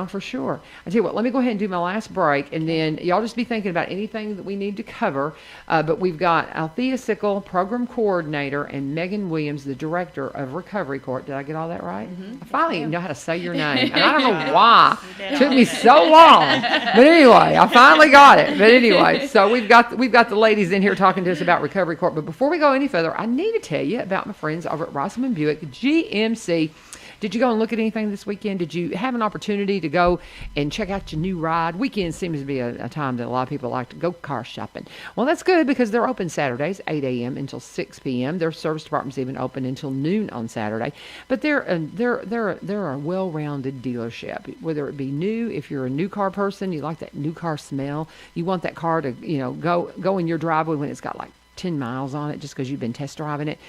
A: For sure. I tell you what, let me go ahead and do my last break, and then y'all just be thinking about anything that we need to cover. But we've got Althea Sickle, Program Coordinator, and Meagan Williams, the Director of Recovery Court. Did I get all that right? I finally know how to say your name. And I don't know why. It took me so long. But anyway, I finally got it. But anyway, so we've got the ladies in here talking to us about Recovery Court. But before we go any further, I need to tell you about my friends over at Rosselman Buick GMC. Did you go and look at anything this weekend? Did you have an opportunity to go and check out your new ride? Weekend seems to be a time that a lot of people like to go car shopping. Well, that's good because they're open Saturdays, 8 a.m. until 6 p.m. Their service department's even open until noon on Saturday. But they're a well-rounded dealership. Whether it be new, if you're a new car person, you like that new car smell, you want that car to go in your driveway when it's got like 10 miles on it just because you've been test driving it,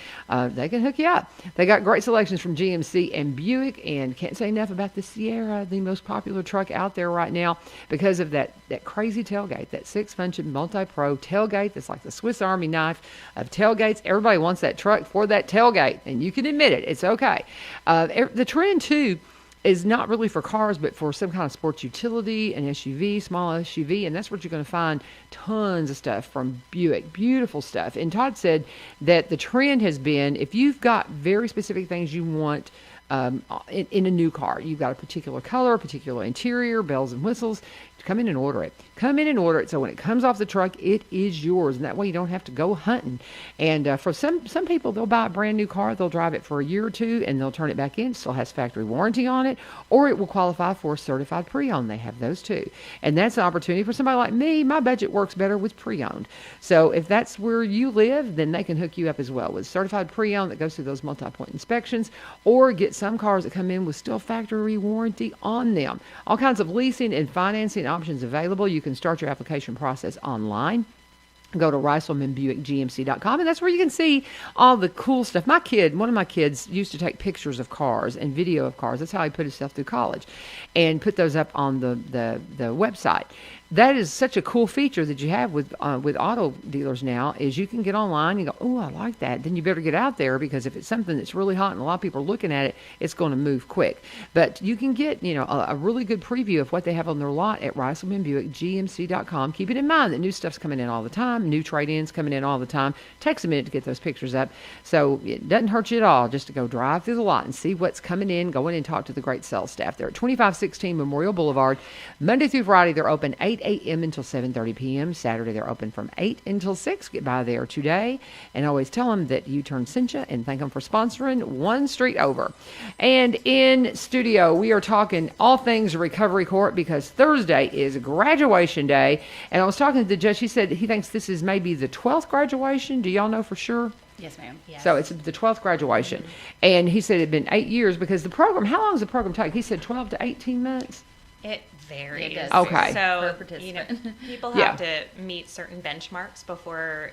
A: they can hook you up. They got great selections from GMC and Buick, and can't say enough about the Sierra, the most popular truck out there right now because of that crazy tailgate, that 6-function multi-pro tailgate that's like the Swiss Army knife of tailgates. Everybody wants that truck for that tailgate, and you can admit it. It's okay. The trend, too, is not really for cars, but for some kind of sports utility, an SUV, small SUV, and that's what you're going to find tons of stuff from Buick. Beautiful stuff. And Todd said that the trend has been, if you've got very specific things you want in a new car, you've got a particular color, a particular interior, bells and whistles, come in and order it. Come in and order it so when it comes off the truck, it is yours. And that way you don't have to go hunting. And for some people, they'll buy a brand new car, they'll drive it for a year or two, and they'll turn it back in. Still has factory warranty on it, or it will qualify for a certified pre-owned. They have those too. And that's an opportunity for somebody like me. My budget works better with pre-owned. So if that's where you live, then they can hook you up as well with certified pre-owned that goes through those multi-point inspections, or get some cars that come in with still factory warranty on them. All kinds of leasing and financing options available. You can start your application process online. Go to RicelmanBuickGMC.com, and that's where you can see all the cool stuff. One of my kids used to take pictures of cars and video of cars. That's how he put himself through college, and put those up on the website. that is such a cool feature that you have with auto dealers now is you can get online and go, oh, I like that. Then you better get out there because if it's something that's really hot and a lot of people are looking at it, it's going to move quick. But you can get, a really good preview of what they have on their lot at Ricelman Buick, GMC.com. Keep it in mind that new stuff's coming in all the time, new trade-ins coming in all the time. Takes a minute to get those pictures up. So it doesn't hurt you at all just to go drive through the lot and see what's coming in, go in and talk to the great sales staff there at 2516 Memorial Boulevard. Monday through Friday, they're open 8 a.m. until 7:30 p.m. Saturday, they're open from 8 until 6. Get by there today. And always tell them that U-Turn sent you and thank them for sponsoring one street over. And in studio, we are talking all things recovery court because Thursday is graduation day. And I was talking to the judge. He said he thinks this is maybe the 12th graduation. Do y'all know for sure?
D: Yes, ma'am.
E: Yes.
A: So it's the 12th graduation. And he said it had been 8 years because the program, how long does the program take? He said 12 to 18 months.
E: It varies.
D: It does
A: Okay.
D: vary
E: So,
D: per participant.
E: people
A: Yeah.
E: have to meet certain benchmarks before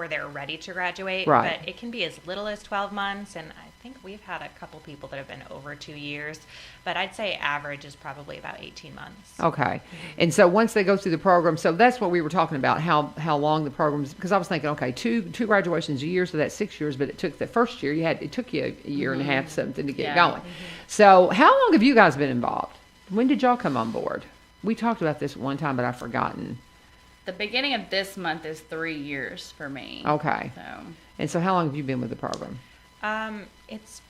E: they're ready to graduate.
A: Right.
E: But it can be as little as 12 months, and I think we've had a couple people that have been over 2 years. But I'd say average is probably about 18 months.
A: Okay. And so once they go through the program, so that's what we were talking about, how long the programs, because I was thinking, okay, two graduations a year, so that's 6 years, but it took the first year, it took you a year and a half something to get
D: Yeah.
A: going. So how long have you guys been involved? When did y'all come on board? We talked about this one time, but I've forgotten.
D: The beginning of this month is 3 years for me.
A: Okay.
D: So
A: And so how long have you been with the program?
E: It's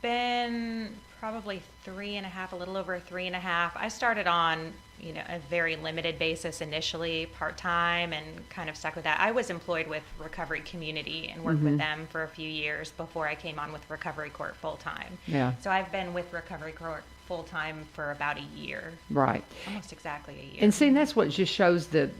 E: been probably 3.5, a little over 3.5. I started on, a very limited basis initially, part-time, and kind of stuck with that. I was employed with Recovery Community and worked with them for a few years before I came on with Recovery Court full-time.
A: Yeah.
E: So I've been with Recovery Court full-time for about a year,
A: Right.
E: almost exactly a year.
A: And see, that's what just shows the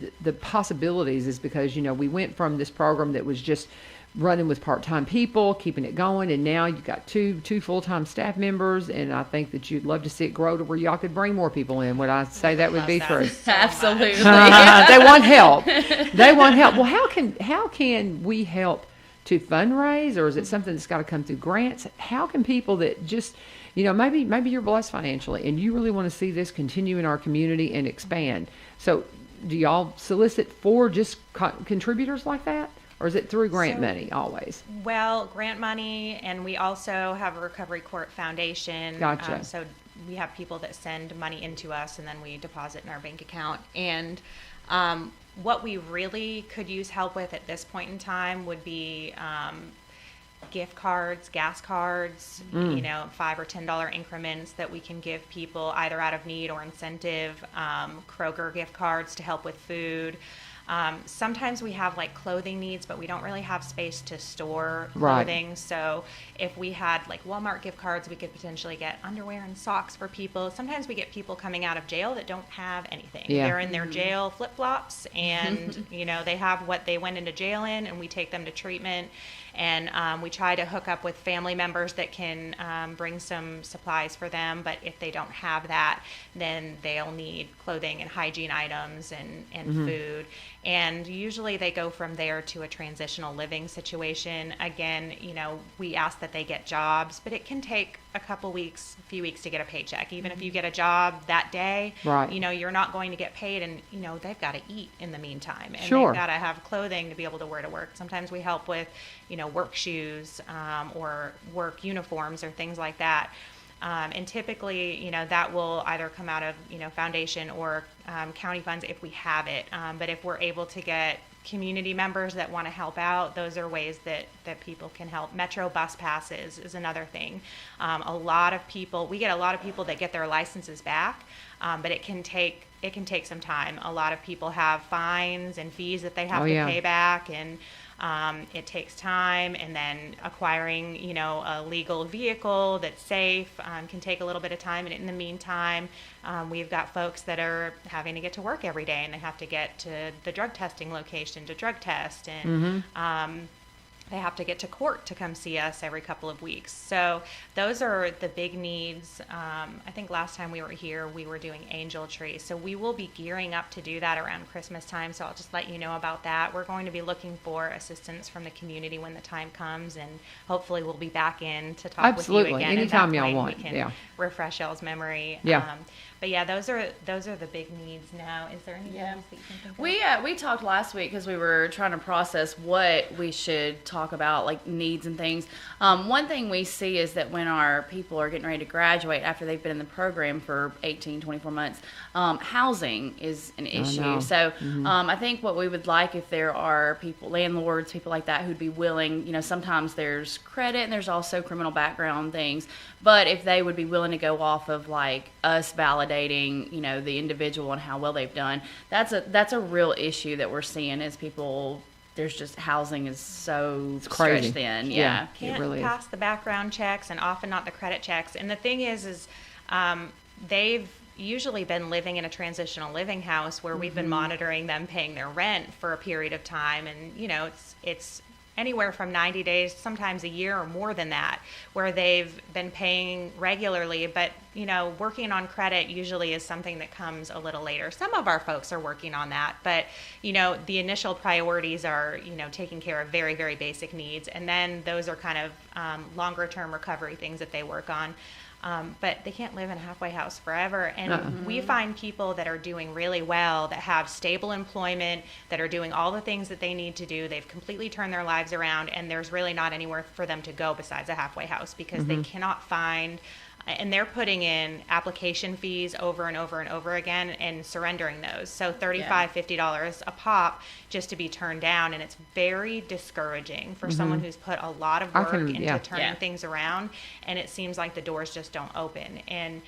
A: possibilities is because, we went from this program that was just running with part-time people, keeping it going, and now you've got two full-time staff members, and I think that you'd love to see it grow to where y'all could bring more people in. Would I say that would be true?
E: So
D: absolutely.
A: They want help. They want help. Well, how can we help to fundraise, or is it something that's got to come through grants? How can people that just, maybe you're blessed financially and you really want to see this continue in our community and expand. So do y'all solicit for just contributors like that? Or is it through grant money always?
E: Well, grant money, and we also have a Recovery Court Foundation.
A: Gotcha.
E: So we have people that send money into us, and then we deposit in our bank account. And what we really could use help with at this point in time would be gift cards, gas cards, $5 or $10 increments that we can give people either out of need or incentive, Kroger gift cards to help with food. Sometimes we have like clothing needs, but we don't really have space to store clothing. Right. So if we had like Walmart gift cards, we could potentially get underwear and socks for people. Sometimes we get people coming out of jail that don't have anything.
A: Yeah.
E: They're in their jail flip-flops and, they have what they went into jail in, and we take them to treatment. And we try to hook up with family members that can bring some supplies for them. But if they don't have that, then they'll need clothing and hygiene items and food. And usually they go from there to a transitional living situation. Again, we ask that they get jobs, but it can take a few weeks to get a paycheck. Even if you get a job that day,
A: right.
E: You're not going to get paid, and they've got to eat in the meantime, and
A: sure.
E: they've got to have clothing to be able to wear to work. Sometimes we help with work shoes or work uniforms or things like that. And typically, that will either come out of, foundation or county funds if we have it. But if we're able to get community members that want to help out, those are ways that people can help. Metro bus passes is another thing. We get a lot of people that get their licenses back, but it can take some time. A lot of people have fines and fees that they have to pay back, and it takes time, and then acquiring, a legal vehicle that's safe can take a little bit of time. And in the meantime, we've got folks that are having to get to work every day, and they have to get to the drug testing location to drug test. And they have to get to court to come see us every couple of weeks. So those are the big needs. I think last time we were here, we were doing angel trees. So we will be gearing up to do that around Christmas time. So I'll just let you know about that. We're going to be looking for assistance from the community when the time comes, and hopefully we'll be back in to talk with you again.
A: Anytime y'all want.
E: We can refresh y'all's memory.
A: Yeah.
E: But yeah, those are the big needs now. Is there anything else that you can think of?
D: We talked last week because we were trying to process what we should talk about, like needs and things. One thing we see is that when our people are getting ready to graduate after they've been in the program for 18, 24 months, housing is an issue. So I think what we would like, if there are people, landlords, people like that who'd be willing, sometimes there's credit and there's also criminal background things, but if they would be willing to go off of like us validating, the individual and how well they've done, that's a real issue that we're seeing is people. There's just housing is so stretched thin. Yeah.
E: Can't
A: it really
E: pass the background checks and often not the credit checks. And the thing is they've usually been living in a transitional living house where we've been monitoring them paying their rent for a period of time. And, it's anywhere from 90 days, sometimes a year or more than that, where they've been paying regularly. But, working on credit usually is something that comes a little later. Some of our folks are working on that, but, the initial priorities are, taking care of very, very basic needs. And then those are kind of longer term recovery things that they work on. But they can't live in a halfway house forever. And we find people that are doing really well, that have stable employment, that are doing all the things that they need to do. They've completely turned their lives around, and there's really not anywhere for them to go besides a halfway house because they cannot find, and they're putting in application fees over and over and over again and surrendering those. So $35, $50 a pop just to be turned down. And it's very discouraging for someone who's put a lot of work into turning things around. And it seems like the doors just don't open. And,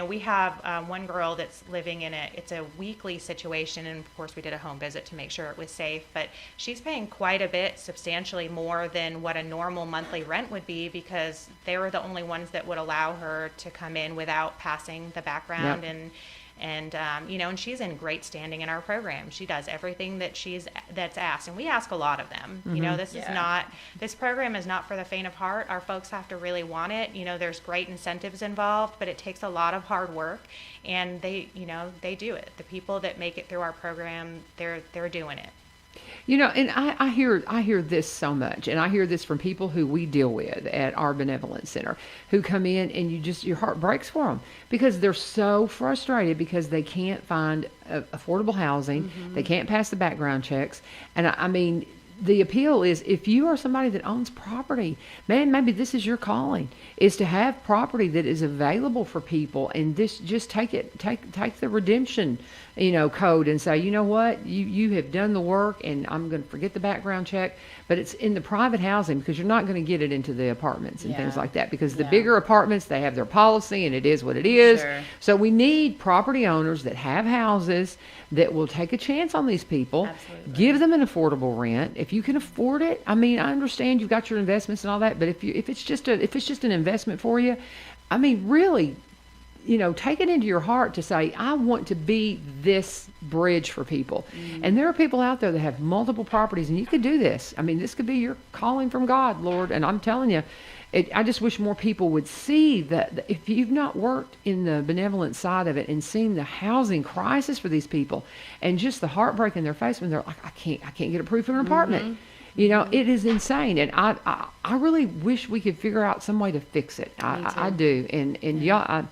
E: we have one girl that's living in it's a weekly situation. And of course we did a home visit to make sure it was safe, but she's paying quite a bit, substantially more than what a normal monthly rent would be, because they were the only ones that would allow her to come in without passing the background. And she's in great standing in our program. She does everything that's asked, and we ask a lot of them. This program is not for the faint of heart. Our folks have to really want it. There's great incentives involved, but it takes a lot of hard work, and they do it. The people that make it through our program, they're doing it.
A: And I hear this so much, and I hear this from people who we deal with at our benevolence center, who come in and your heart breaks for them because they're so frustrated because they can't find affordable housing, they can't pass the background checks, and I mean. The appeal is if you are somebody that owns property, man, maybe this is your calling, is to have property that is available for people, and this just take the redemption, code and say, you know what, you have done the work, and I'm going to forget the background check, but it's in the private housing because you're not going to get it into the apartments and things like that because the bigger apartments, they have their policy and it is what it is. Sure. So we need property owners that have houses that will take a chance on these people, give them an affordable rent. If you can afford it, I mean, I understand you've got your investments and all that, but if it's just an investment for you, I mean, really, take it into your heart to say, I want to be this bridge for people. And there are people out there that have multiple properties, and you could do this. I mean, this could be your calling from God, Lord. And I'm telling you, I just wish more people would see that if you've not worked in the benevolent side of it and seen the housing crisis for these people and just the heartbreak in their face when they're like, I can't get approved for an apartment. It is insane. And I really wish we could figure out some way to fix it. I do. And y'all,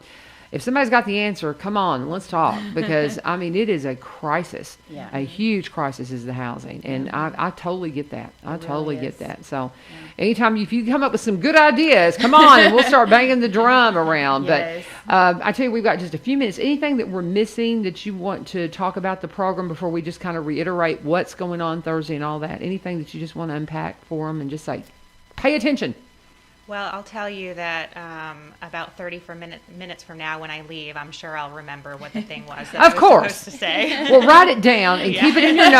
A: if somebody's got the answer, come on, let's talk. Because, I mean, it is a crisis. Yeah. A huge crisis is the housing. And I totally get that. I totally get that. So anytime if you come up with some good ideas, come on, and we'll start banging the drum around. Yes. But I tell you, we've got just a few minutes. Anything that we're missing that you want to talk about the program before we just kind of reiterate what's going on Thursday and all that? Anything that you just want to unpack for them and just say, pay attention?
E: Well, I'll tell you that about 30 minutes from now when I leave, I'm sure I'll remember what the thing was that
A: Of
E: I was
A: course.
E: supposed to say.
A: Well, write it down and keep it in your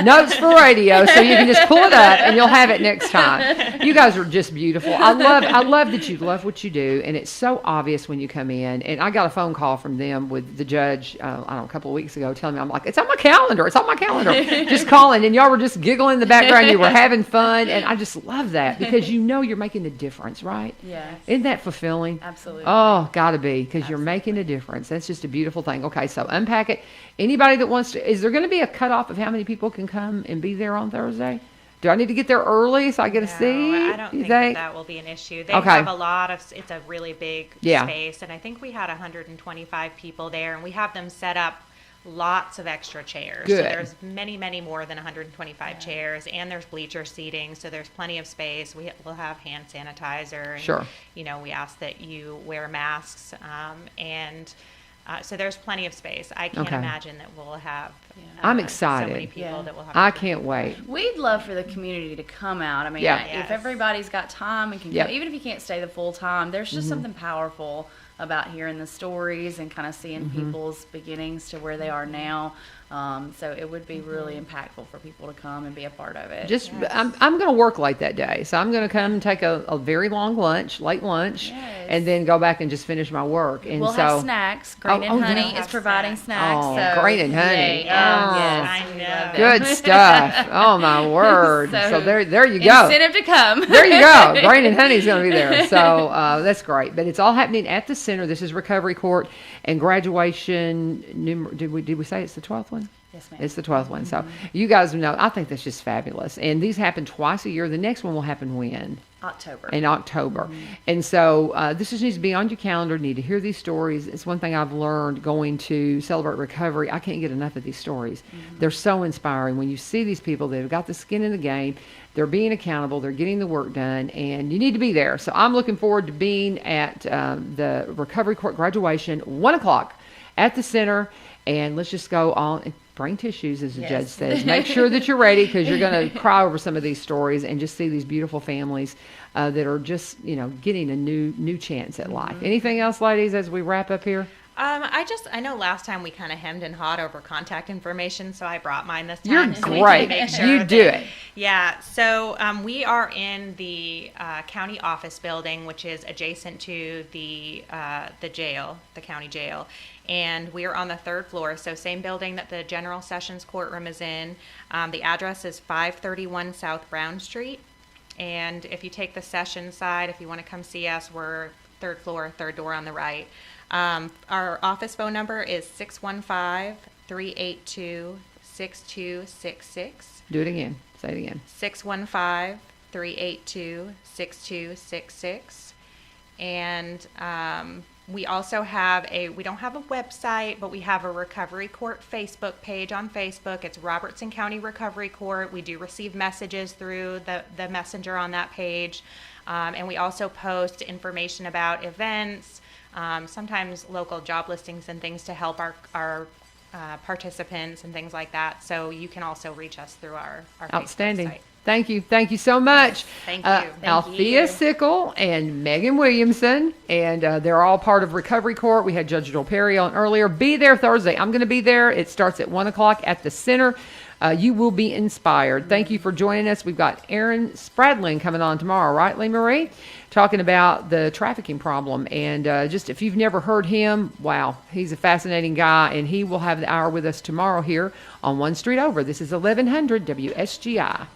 A: notes for radio, so you can just pull it up and you'll have it next time. You guys are just beautiful. I love that you love what you do, and it's so obvious when you come in. And I got a phone call from them with the judge, I don't know, a couple of weeks ago, telling me, I'm like, it's on my calendar, just calling, and y'all were just giggling in the background, you were having fun, and I just love that because you're making a difference. Right?
D: Yes.
A: Isn't that fulfilling?
D: Absolutely.
A: Oh, gotta be, because you're making a difference. That's just a beautiful thing. Okay, so unpack it. Anybody that wants to, is there going to be a cutoff of how many people can come and be there on Thursday? Do I need to get there early so I get a seat?
E: I don't think that will be an issue. They have a lot of, it's a really big space, and I think we had 125 people there, and we have them set up lots of extra chairs.
A: Good.
E: So there's many, many more than 125 chairs, and there's bleacher seating, so there's plenty of space. We'll have hand sanitizer. And,
A: Sure.
E: We ask that you wear masks, so there's plenty of space. I can't imagine that we'll have
A: I'm excited.
E: so many people that will have
A: I can't wait.
D: We'd love for the community to come out. I mean,
A: Yeah.
D: if everybody's got time and can
A: Yep.
D: come, even if you can't stay the full time, there's just something powerful about hearing the stories and kind of seeing people's beginnings to where they are now. So it would be really impactful for people to come and be a part of it.
A: I'm going to work late that day, so I'm going to come and take a very long lunch, late lunch, and then go back and just finish my work. And
D: we'll have snacks. Grain and Honey is providing snacks.
A: Oh,
D: so
A: Grain and Honey.
D: yay.
A: Oh,
D: Yes,
E: I
D: we
E: know.
D: love them.
A: good stuff. Oh, my word. So there you go.
D: Incentive to come.
A: There you go. Grain and Honey's going to be there. So that's great. But it's all happening at the center. This is Recovery Court, and graduation. Did we say it's the 12th one?
D: Yes, ma'am.
A: It's the 12th one. So you guys know, I think that's just fabulous. And these happen twice a year. The next one will happen when?
D: October.
A: In October. And so this just needs to be on your calendar. You need to hear these stories. It's one thing I've learned going to Celebrate Recovery. I can't get enough of these stories. They're so inspiring. When you see these people that have got the skin in the game, they're being accountable, they're getting the work done, and you need to be there. So I'm looking forward to being at the Recovery Court graduation, 1 o'clock at the center. And let's just go on and bring tissues, as the judge says. Make sure that you're ready, because you're going to cry over some of these stories and just see these beautiful families that are just, getting a new chance at life. Anything else, ladies, as we wrap up here?
E: I know last time we kind of hemmed and hawed over contact information, so I brought mine this
A: You're
E: time.
A: great. You do it.
E: Yeah. So we are in the county office building, which is adjacent to the jail, the county jail, and we are on the 3rd floor. So same building that the General Sessions courtroom is in. The address is 531 South Brown Street, and if you take the Sessions side, if you want to come see us, we're 3rd floor, 3rd door on the right. Our office phone number is 615-382-6266.
A: Do it again. Say it again.
E: 615-382-6266. And we also have we don't have a website, but we have a Recovery Court Facebook page on Facebook. It's Robertson County Recovery Court. We do receive messages through the messenger on that page. And we also post information about events, sometimes local job listings and things to help our participants and things like that. So you can also reach us through our
A: Outstanding.
E: Facebook site.
A: Thank you. Thank you so much.
E: Thank you.
A: Althea Sickle and Meagan Williamson, and they're all part of Recovery Court. We had Judge Joel Perry on earlier. Be there Thursday. I'm going to be there. It starts at 1 o'clock at the center. You will be inspired. Thank you for joining us. We've got Aaron Spradlin coming on tomorrow, right, Lee Marie? Talking about the trafficking problem. And just if you've never heard him, wow, he's a fascinating guy. And he will have the hour with us tomorrow here on One Street Over. This is 1100 WSGI.